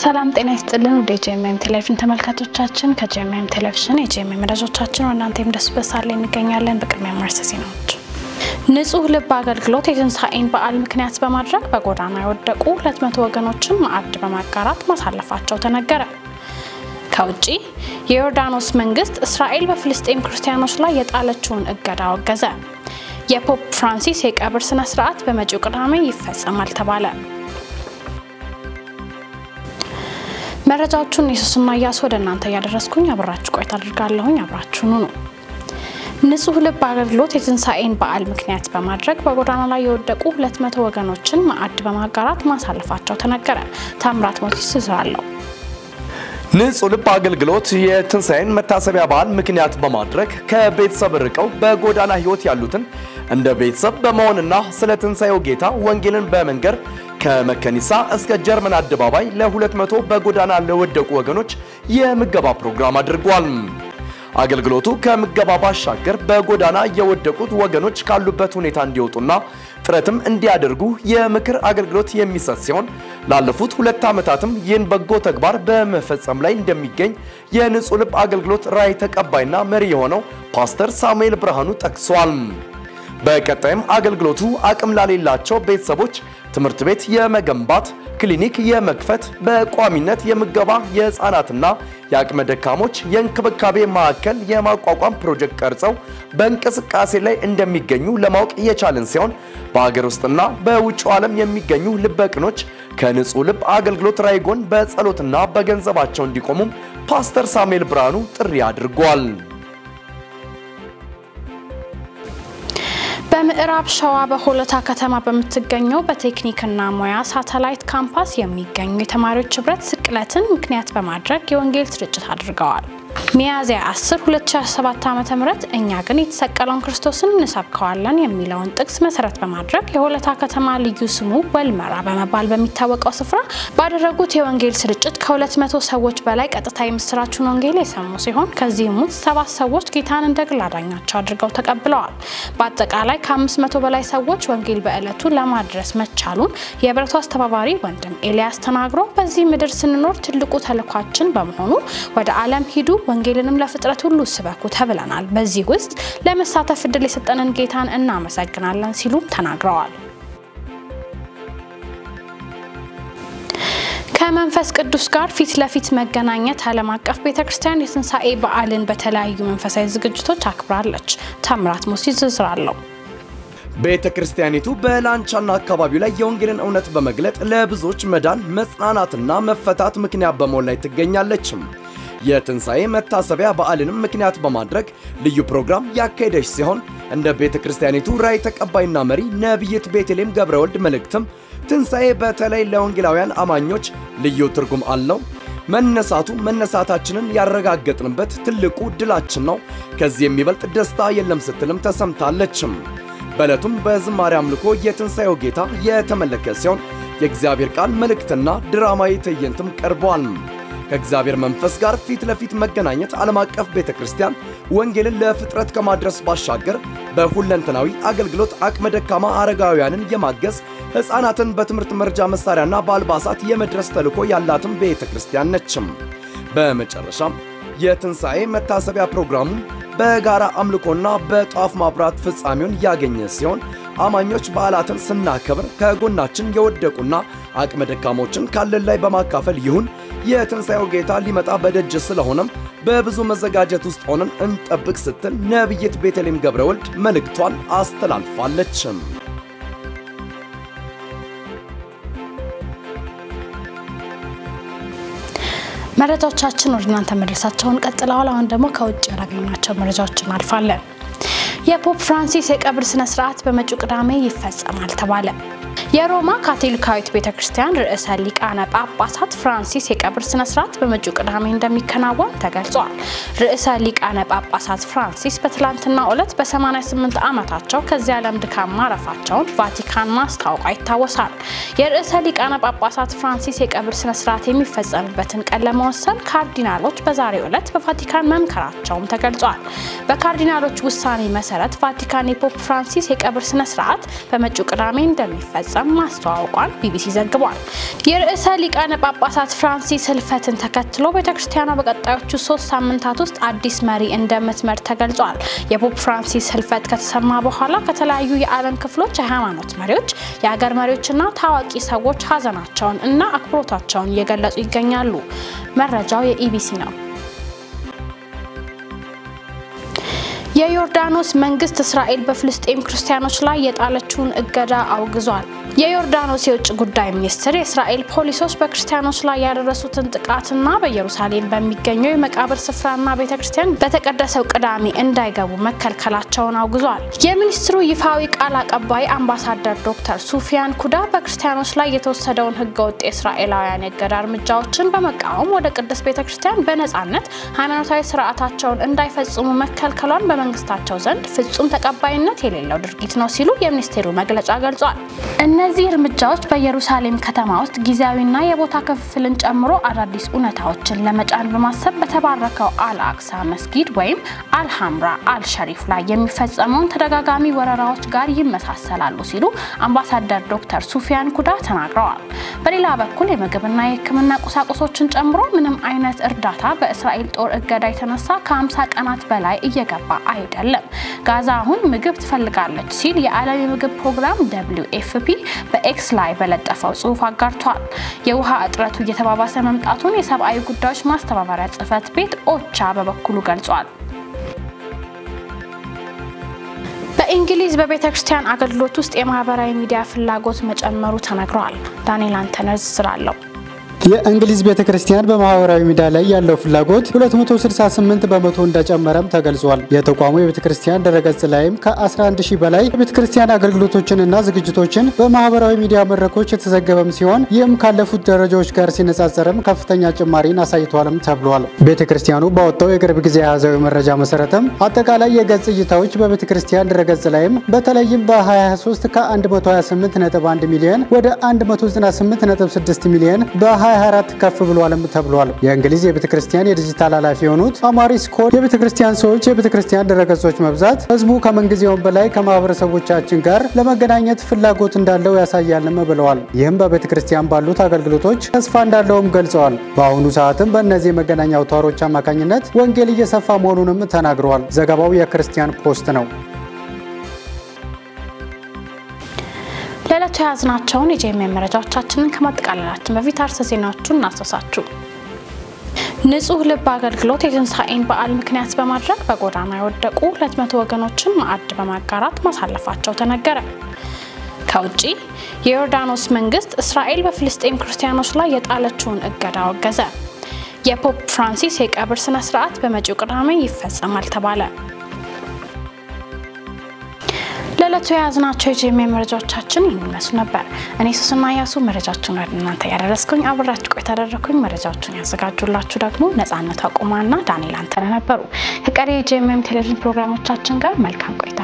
ሰላም ጤና ይስጥልን ወደ ጄኤምኤም ቴሌቪዥን ተመልካቾቻችን ከጄኤምኤም ቴሌቪዥን የጄኤምኤም መረጃዎቻችን ወናንተም ደስ በሳለ እንገኛለን በቅድሚያ ማርሰሲ ነው ንጹህ ልብ አገልግሎት የትንሳኤን በዓል ምክንያት በማድረግ በጎዳና የወደቁ 200 ወገኖችን ማዕድ በማጋራት ማሳለፋቸው ተነገረ ከውጪ የዮርዳኖስ መንግስት እስራኤል በፍልስጤም ክርስቲያኖች ላይ የጣለችውን እገዳ አወገዘ የፖፕ ፍራንሲስ የቀብር ስነ ስርዓት በመጪው ቅዳሜ ይፈጸማል ተባለ መረጃዎቹን ኢየሱስና ያስ ወደ እናንተ ያደረስኩኝ አብራችሁ ቆይታ አድርጋለሁኝ አብራችሁ ነው ንጹህ ልብ አገልግሎት የትንሳኤን በዓል ምክንያት በማድረግ በጎዳና ላይ የወደቁ 200 ወገኖችን ማዕድ በማጋራት ማሳለፋቸው ተነገረ ታምራት ሞቲስ ይዘራለው ንጹህ ልብ አገልግሎት የትንሳኤን መታሰቢያ በዓል ምክንያት በማድረግ ከቤተሰብ ርቀው በጎዳና ህይወት ያሉትን እንደ ቤተሰብ በመሆንና ስለ ትንሳኤው ጌታ ወንጌልን በመንገር ከመከኒሳ እስከ ጀርመን አደባባይ ለ200 በጎዳና ለወደቁ ወገኖች የምገባ ፕሮግራም አድርጓል አገልግሎቱ ከምገባ ባሻገር በጎዳና የወደቁት ወገኖች ካሉበት ሁኔታ እንዲወጡና ጥረትም እንዲያደርጉ የምክር አገልግሎት የሚሰጥ ሲሆን ላለፉት 2 ዓመታትም ይህን በጎ ተግባር በመፈጸም ላይ እንደሚገኝ የንጹህ ልብ አገልግሎት ራይ ተቀባይና መሪ የሆነው ፓስተር ሳሙኤል ብርሃኑ ጠቅሷል በቀጣይም አገልግሎቱ አቅም ላሌላቸው ቤተሰቦች ትምህርት ቤት የመገንባት ክሊኒክ የመክፈት በቋሚነት የምገባ የህፃናትና የአቅመ ደካሞች የእንክብካቤ ማዕከል የማቋቋም ፕሮጀክት ቀርጸው በእንቅስቃሴ ላይ እንደሚገኙ ለማወቅ የቻለን ሲሆን በአገር ውስጥና በውጭ ዓለም የሚገኙ ልበቅኖች ከንጹህ ልብ አገልግሎት ራይ ጎን በጸሎትና በገንዘባቸው እንዲቆሙ ፓስተር ሳሙኤል ብርሃኑ ጥሪ አድርጓል በምዕራብ ሸዋ በሆለታ ከተማ በመትገኘው በቴክኒክና ሙያ ሳተላይት ካምፓስ የሚገኙ የተማሪዎች ህብረት ስቅለትን ምክንያት በማድረግ የወንጌል ስርጭት አድርገዋል ሚያዝያ 10 2017 ዓ.ም እኛ ግን የተሰቀለውን ክርስቶስን እንሰብከዋለን የሚለውን ጥቅስ መሰረት በማድረግ የሆለታ ከተማ ልዩ ስሙ ወልመራ በመባል በሚታወቀው ስፍራ ባደረጉት የወንጌል ስርጭት ከ200 ሰዎች በላይ ቀጥታ የምስራቹን ወንጌል የሰሙ ሲሆን ከዚህም ውስጥ 7 ሰዎች ጌታን እንደግል አዳኛቸው አድርገው ተቀብለዋል በአጠቃላይ ከ500 በላይ ሰዎች ወንጌል በእለቱ ለማድረስ መቻሉን የህብረቱ አስተባባሪ ወንድም ኤልያስ ተናግሮ በዚህ ምድር ስንኖር ትልቁ ተልኳችን በመሆኑ ወደ ዓለም ሂዱ ወንጌልንም ለፍጥረት ሁሉ ስበኩ ተብለናል በዚህ ውስጥ ለመሳተፍ እድል የሰጠንን ጌታን እናመሰግናለን ሲሉ ተናግረዋል ከመንፈስ ቅዱስ ጋር ፊት ለፊት መገናኘት ዓለም አቀፍ ቤተክርስቲያን የትንሳኤ በዓልን በተለያዩ መንፈሳዊ ዝግጅቶች አክብራለች ታምራት ሞሲስ ዝራለው ቤተክርስቲያኒቱ በላንቻና አካባቢው ላይ የወንጌልን እውነት በመግለጥ ለብዙዎች መዳን መጽናናትና መፈታት ምክንያት በመሆን ላይ ትገኛለች የትንሳኤ መታሰቢያ በዓልንም ምክንያት በማድረግ ልዩ ፕሮግራም ያካሄደች ሲሆን እንደ ቤተክርስቲያኒቱ ራይ ተቀባይና መሪ ነብይት ቤተልሔም ገብረወልድ መልእክትም ትንሳኤ በተለይ ለወንጌላውያን አማኞች ልዩ ትርጉም አለው መነሳታችንን ያረጋግጥንበት ትልቁ ድላችን ነው ከዚህ የሚበልጥ ደስታ የለም ስትልም ተሰምታለችም በለቱም በዝማሬ አምልኮ የትንሳኤው ጌታ የተመለከ ሲሆን የእግዚአብሔር ቃል መልእክትና ድራማዊ ትዕይንትም ቀርቧል ከእግዚአብሔር መንፈስ ጋር ፊት ለፊት መገናኘት ዓለም አቀፍ ቤተክርስቲያን ወንጌልን ለፍጥረት ከማድረስ ባሻገር በሁለንተናዊ አገልግሎት አቅመ ደካማ አረጋውያንን የማገዝ ህፃናትን በትምህርት መርጃ መሳሪያና በአልባሳት የመድረስ ተልዕኮ ያላትን ቤተክርስቲያን ነችም በመጨረሻም የትንሳኤ መታሰቢያ ፕሮግራሙ በጋራ አምልኮና በጧፍ ማብራት ፍጻሜውን ያገኘ ሲሆን አማኞች በዓላትን ስናከብር ከጎናችን የወደቁና አቅመ ደካሞችን ካለን ላይ በማካፈል ይሁን የትንሳኤው ጌታ ሊመጣ በደጅ ስለሆነም በብዙ መዘጋጀት ውስጥ ሆነን እንጠብቅ ስትል ነብይት ቤተልሔም ገብረወልድ መልእክቷን አስተላልፋለች መረጃዎቻችን ወደ እናንተ መድረሳቸውን ቀጥለዋል አሁን ደግሞ ከውጭ ያገኘናቸው መረጃዎችን አልፋለን የፖፕ ፍራንሲስ የቀብር ስነ ስርዓት በመጪው ቅዳሜ ይፈጸማል ተባለ የሮማ ካቶሊካዊት ቤተክርስቲያን ርዕሰ ሊቃነ ጳጳሳት ፍራንሲስ የቀብር ስነ ስርዓት በመጪው ቅዳሜ እንደሚከናወን ተገልጿል ርዕሰ ሊቃነ ጳጳሳት ፍራንሲስ በትላንትናው ዕለት በ88 ዓመታቸው ከዚህ ዓለም ድካም ማረፋቸውን ቫቲካን ማስታወቋ ይታወሳል የርዕሰ ሊቃነ ጳጳሳት ፍራንሲስ የቀብር ስነ ስርዓት የሚፈጸምበትን ቀን ለመወሰን ካርዲናሎች በዛሬው ዕለት በቫቲካን መምከራቸውም ተገልጿል በካርዲናሎች ውሳኔ መሰረት ቫቲካን የፖፕ ፍራንሲስ የቀብር ስነ ስርዓት በመጪው ቅዳሜ እንደሚፈጸም እንደሚፈጸም ማስተዋወቋን ቢቢሲ ዘግቧል። የርዕሰ ሊቃነ ጳጳሳት ፍራንሲስ ህልፈትን ተከትሎ ቤተክርስቲያኗ በቀጣዮቹ 3 ሳምንታት ውስጥ አዲስ መሪ እንደምትመርጥ ተገልጿል። የፖፕ ፍራንሲስ ህልፈት ከተሰማ በኋላ ከተለያዩ የዓለም ክፍሎች የሃይማኖት መሪዎች፣ የሀገር መሪዎችና ታዋቂ ሰዎች ሀዘናቸውን እና አክብሮታቸውን እየገለጹ ይገኛሉ። መረጃው የኢቢሲ ነው። የዮርዳኖስ መንግስት እስራኤል በፍልስጤም ክርስቲያኖች ላይ የጣለችውን እገዳ አውግዟል። የዮርዳኖስ የውጭ ጉዳይ ሚኒስትር የእስራኤል ፖሊሶች በክርስቲያኖች ላይ ያደረሱትን ጥቃትና በኢየሩሳሌም በሚገኘው የመቃብር ስፍራና ቤተክርስቲያን በተቀደሰው ቅዳሜ እንዳይገቡ መከልከላቸውን አውግዟል። የሚኒስትሩ ይፋዊ ቃል አቀባይ አምባሳደር ዶክተር ሱፊያን ኩዳ በክርስቲያኖች ላይ የተወሰደውን ህገወጥ የእስራኤላውያን የእገዳ እርምጃዎችን በመቃወም ወደ ቅድስት ቤተክርስቲያን በነጻነት ሃይማኖታዊ ስርዓታቸውን እንዳይፈጽሙ መከልከሏን በመንግስታቸው ዘንድ ፍጹም ተቀባይነት የሌለው ድርጊት ነው ሲሉ የሚኒስቴሩ መግለጫ ገልጿል። እነዚህ እርምጃዎች በኢየሩሳሌም ከተማ ውስጥ ጊዜያዊና የቦታ ክፍፍልን ጨምሮ አዳዲስ ኡነታዎችን ለመጫን በማሰብ በተባረከው አልአክሳ መስጊድ ወይም አልሐምራ አልሸሪፍ ላይ የሚፈጸመውን ተደጋጋሚ ወረራዎች ጋር ይመሳሰላሉ ሲሉ አምባሳደር ዶክተር ሱፊያን ኩዳ ተናግረዋል። በሌላ በኩል የምግብና የሕክምና ቁሳቁሶችን ጨምሮ ምንም አይነት እርዳታ በእስራኤል ጦር እገዳ የተነሳ ከ50 ቀናት በላይ እየገባ አይደለም። ጋዛ አሁን ምግብ ትፈልጋለች ሲል የዓለም የምግብ ፕሮግራም WFP በኤክስ ላይ በለጠፈው ጽሑፍ አጋርቷል። የውሃ እጥረቱ እየተባባሰ መምጣቱን የሰብአዊ ጉዳዮች ማስተባበሪያ ጽሕፈት ቤት ኦቻ በበኩሉ ገልጿል። በእንግሊዝ በቤተክርስቲያን አገልግሎት ውስጥ የማህበራዊ ሚዲያ ፍላጎት መጨመሩ ተነግሯል። ዳንኤል አንተነዝ ስራለው የእንግሊዝ ቤተክርስቲያን በማህበራዊ ሚዲያ ላይ ያለው ፍላጎት 268 በመቶ እንደጨመረም ተገልጿል። የተቋሙ የቤተክርስቲያን ድረገጽ ላይም ከ11000 በላይ የቤተክርስቲያን አገልግሎቶችንና ዝግጅቶችን በማህበራዊ ሚዲያ መድረኮች የተዘገበም ሲሆን ይህም ካለፉት ደረጃዎች ጋር ሲነጻጸርም ከፍተኛ ጭማሪን አሳይቷልም ተብሏል። ቤተክርስቲያኑ ባወጣው የቅርብ ጊዜ የያዘው መረጃ መሰረትም አጠቃላይ የገጽ እይታዎች በቤተክርስቲያን ድረገጽ ላይም በተለይም በ2023 ከ128.1 ሚሊዮን ወደ 198.6 ሚሊዮን በ24 ከፍ ብሏልም ተብሏል። የእንግሊዝ የቤተክርስቲያን የዲጂታል ኃላፊ የሆኑት አማሪስ ኮድ የቤተክርስቲያን ሰዎች የቤተክርስቲያን ድረገጾች መብዛት ህዝቡ ከመንግስታዊም በላይ ከማህበረሰቦቻችን ጋር ለመገናኘት ፍላጎት እንዳለው ያሳያልም ብለዋል። ይህም በቤተክርስቲያን ባሉት አገልግሎቶች ተስፋ እንዳለውም ገልጸዋል። በአሁኑ ሰዓትም በእነዚህ መገናኛ አውታሮች አማካኝነት ወንጌል እየሰፋ መሆኑንም ተናግረዋል። ዘገባው የክርስቲያን ፖስት ነው። ለዕለቱ ያዝናቸውን የጄኤምኤም መረጃዎቻችንን ከማጠቃለላችን በፊት አርዕስተ ዜናዎቹን እናስታውሳችሁ። ንጹህ ልብ አገልግሎት የትንሣኤን በዓል ምክንያት በማድረግ በጎዳና የወደቁ 200 ወገኖችን ማዕድ በማጋራት ማሳለፋቸው ተነገረ። ከውጪ የዮርዳኖስ መንግስት እስራኤል በፍልስጤም ክርስቲያኖች ላይ የጣለችውን እገዳ አወገዘ። የፖፕ ፍራንሲስ የቀብር ስነ ስርዓት በመጪው ቅዳሜ ይፈጸማል ተባለ። ለዕለቱ ያዝናቸው የጄኤምኤም መረጃዎቻችን ይመስሉ ነበር። እኔ ሱስና ያሱ መረጃዎቹን ወደ እናንተ ያደረስኩኝ አብራችሁ ቆይታ አደረኩኝ። መረጃዎቹን ያዘጋጁላችሁ ደግሞ ነጻነት አቁማና ዳንኤል አንተነህ ነበሩ። ከቀሪ የጄኤምኤም ቴሌቪዥን ፕሮግራሞቻችን ጋር መልካም ቆይታ